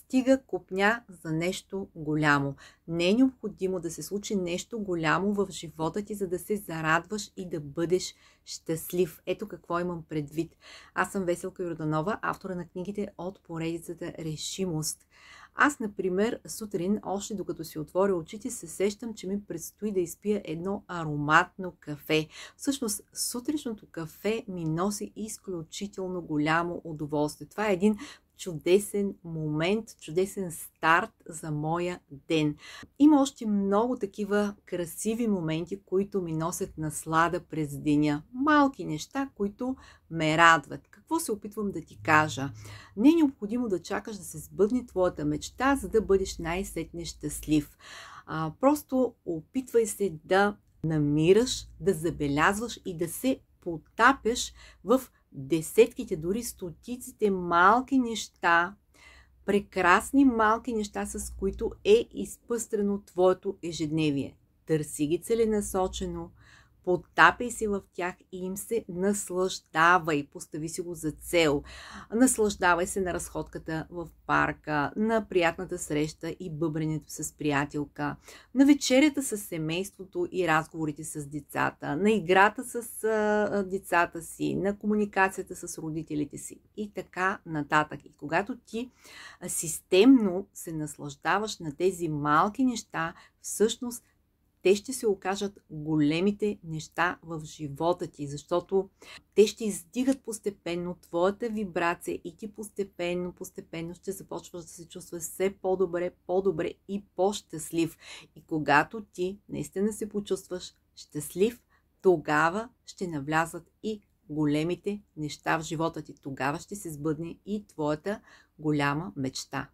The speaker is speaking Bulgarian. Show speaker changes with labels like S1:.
S1: стига копня за нещо голямо. Не е необходимо да се случи нещо голямо в живота ти, за да се зарадваш и да бъдеш щастлив. Ето какво имам предвид. Аз съм Веселка Йорданова, автора на книгите от поредицата Решимост. Аз, например, сутрин, още докато си отворя очите, се сещам, че ми предстои да изпия едно ароматно кафе. Всъщност, сутрешното кафе ми носи изключително голямо удоволствие. Това е един чудесен момент, чудесен старт за моя ден. Има още много такива красиви моменти, които ми носят наслада през деня. Малки неща, които ме радват. Какво се опитвам да ти кажа? Не е необходимо да чакаш да се сбъдне твоята мечта, за да бъдеш най-сетне щастлив. Просто опитвай се да намираш, да забелязваш и да се потапяш в десетките, дори стотиците малки неща, прекрасни малки неща, с които е изпъстрено твоето ежедневие. Търси ги целенасочено, потапяй се в тях и им се наслаждавай. Постави си го за цел. Наслаждавай се на разходката в парка, на приятната среща и бъбренето с приятелка, на вечерята с семейството и разговорите с децата, на играта с децата си, на комуникацията с родителите си и така нататък. И когато ти системно се наслаждаваш на тези малки неща, всъщност те ще се окажат големите неща в живота ти, защото те ще издигат постепенно твоята вибрация и ти постепенно ще започваш да се чувстваш все по-добре и по-щастлив. И когато ти наистина се почувстваш щастлив, тогава ще навлязат и големите неща в живота ти. Тогава ще се сбъдне и твоята голяма мечта.